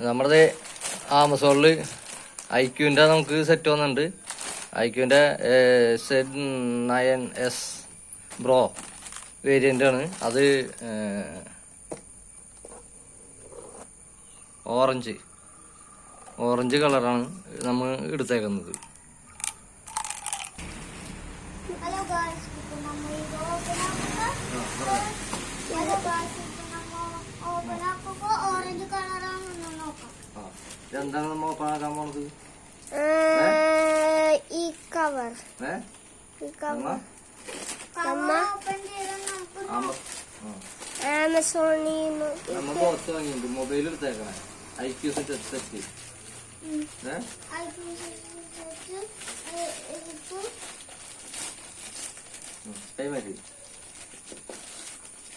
നമ്മുടെ ആമസോണിൽ ഐക്യൂൻ്റെ നമുക്ക് സെറ്റ് വന്നിട്ടുണ്ട്. ഐക്യൂൻ്റെ Z9S ബ്രോ വേരിയൻ്റ് ആണ്. അത് ഓറഞ്ച് കളറാണ് നമ്മൾ എടുത്തേക്കുന്നത്. എന്താണ് നമ്മ ഓപ്പൺ ആക്കാൻ പോണത്? ഈ കവർ ആമസോണിന്ന് നമ്മ പുറത്ത് വാങ്ങിയിട്ടുണ്ട്. മൊബൈൽ എടുത്തേക്കണേ ഐക്യൂ സെറ്റ് കൈമാറ്റി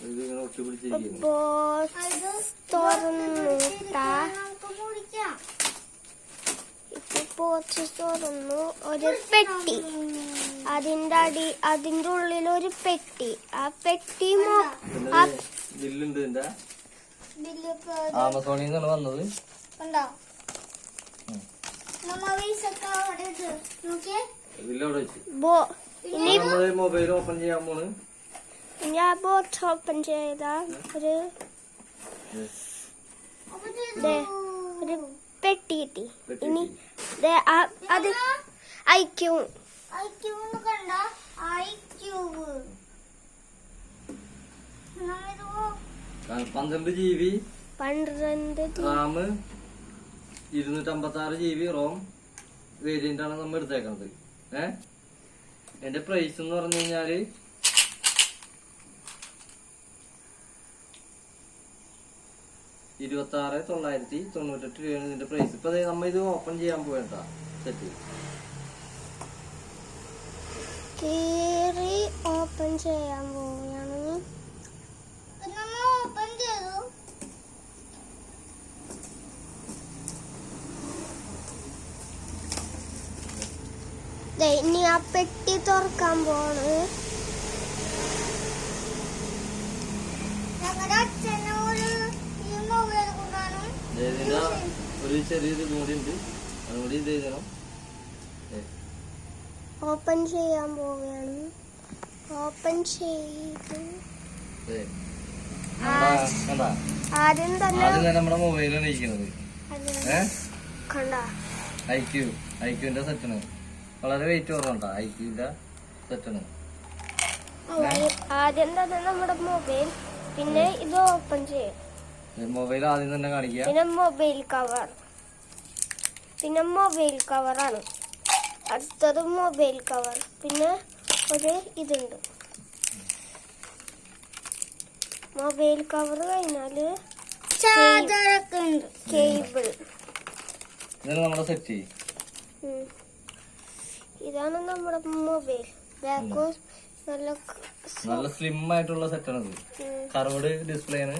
ഇതിങ്ങനെ ഒട്ടിപ്പിടിച്ചിരിക്കുന്നു. തുറന്നു ഒരു പെട്ടി, അതിന്റെ ഉള്ളിൽ ഒരു പെട്ടി. ആ പെട്ടി ബില്ലുണ്ട്. ഇതിന്റെ ആമസോണിൽ നിന്നാണ് വന്നത്. ഇതിലവിടെ വെച്ച് മൊബൈൽ ഓപ്പൺ ചെയ്യാൻ പോണ്. ഞാൻ ബോക്സ് ഓപ്പൺ ചെയ്ത ഒരു പെട്ടി കിട്ടി. ഇനി അത് iQOO 12 GB RAM, 256 GB ROM variant ആണ് നമ്മൾ എടുത്തേക്കുന്നത്. എന്റെ പ്രൈസ് എന്ന് പറഞ്ഞു കഴിഞ്ഞാല് 26,998 രൂപയാണ് ഇതിന്റെ പ്രൈസ്. ഇപ്പൊ നമ്മ ഇത് ഓപ്പൺ ചെയ്യാൻ പോയണ്ട സെറ്റ് ഓപ്പൺ ചെയ്യാൻ പോവുകയാണ്. ഇനി ആ പെട്ടി തുറക്കാൻ പോണ്. ഒരു ചെറിയൊരു കൂടി ഉണ്ട്, അതുകൂടി ഇത് എഴുതണം. ഓപ്പൺ ചെയ്യാൻ പോവുകയാണ്. ഓപ്പൺ ചെയ്ത് ആദ്യം തന്നെ നമ്മുടെ മൊബൈലാണ് ഇരിക്കുന്നത്. ഐക്യൂന്റെ സെറ്റാണ്. വളരെ വെയിറ്റ് കുറവുണ്ടോ ഐക്യൂന്റെ സെറ്റാണ്. ആദ്യം തന്നെ നമ്മുടെ മൊബൈൽ, പിന്നെ ഇത് ഓപ്പൺ ചെയ്യാം. മൊബൈൽ ആദ്യം തന്നെ കാണിക്കുക. പിന്നെ മൊബൈൽ കവറാണ്. അടുത്തത് മൊബൈൽ കവർ. പിന്നെ ഒരു ഇതുണ്ട്. മൊബൈൽ കവർ കഴിഞ്ഞാല് കേബിൾ. നമ്മുടെ സെറ്റ്. ഇതാണ് നമ്മുടെ മൊബൈൽ. ബാക്ക് നല്ല സ്ലിം ആയിട്ടുള്ള സെറ്റാണ് ഇത്. കർവ്ഡ് ഡിസ്പ്ലേ ആണ്.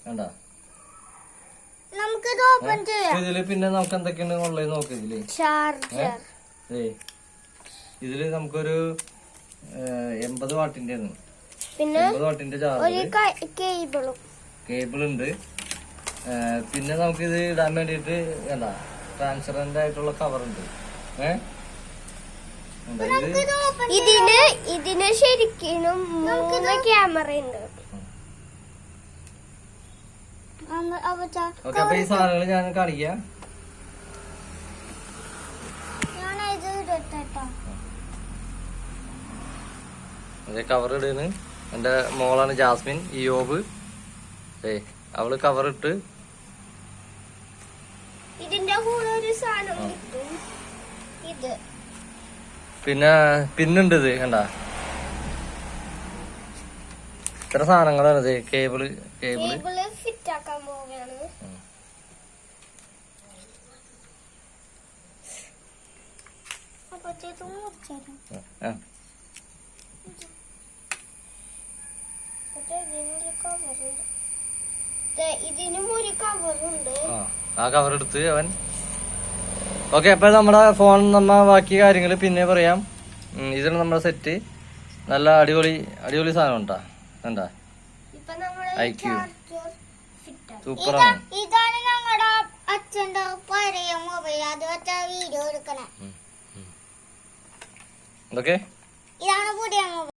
കണ്ട ഇതില് പിന്നെ നമുക്ക് എന്തൊക്കെയാണ് ഉള്ളത് നോക്ക്. ഇതില് ചാർജർ, ഇതില് നമുക്കൊരു 80 വാട്ടിന്റെ ആണ്. പിന്നെ 80 വാട്ടിന്റെ ചാർജർ, കേബിൾ ഉണ്ട്. പിന്നെ നമുക്ക് ഇത് ഇടാൻ വേണ്ടിട്ട് എന്താ ട്രാൻസ്പെറന്റ് ആയിട്ടുള്ള കവർ ഉണ്ട്. ഇതിന് ശരിക്കും 3 ക്യാമറ ഉണ്ട്. അപ്പൊ ഈ സാധനങ്ങൾ ഞാൻ കാണിക്കാം. കവർ ഇടുന്നു. എന്റെ മോളാണ് ജാസ്മിൻ ഇയോബ്. അവള് കവർ ഇട്ട്. ഇതിന്റെ കൂടെ ഒരു സാധനം ഇത് പിന്നെ പിന്നുണ്ട്. ഇത് കണ്ട ഇത്ര സാധനങ്ങളാണ്. ഇത് കേബിള് ഫിറ്റ് ആക്കാൻ പോവുകയാണ്. ഇതിനും ഒരു കവറുണ്ട്. ആ കവർ എടുത്ത് അവൻ. ഓക്കെ, അപ്പൊ നമ്മുടെ ഫോൺ ബാക്കി കാര്യങ്ങൾ പിന്നെ പറയാം. ഇതാണ് നമ്മുടെ സെറ്റ്. നല്ല അടിപൊളി സാധനം ഉണ്ടാ. ഐക്യൂ സൂപ്പറാണ്. ഇതാണ് ഞങ്ങളുടെ അച്ഛൻ്റെ പഴയ മൊബൈൽ അത് വെച്ച വീഡിയോ എടുക്കണേ. ഇതൊക്കെ ഇതാണ് പുതിയ മൊബൈൽ.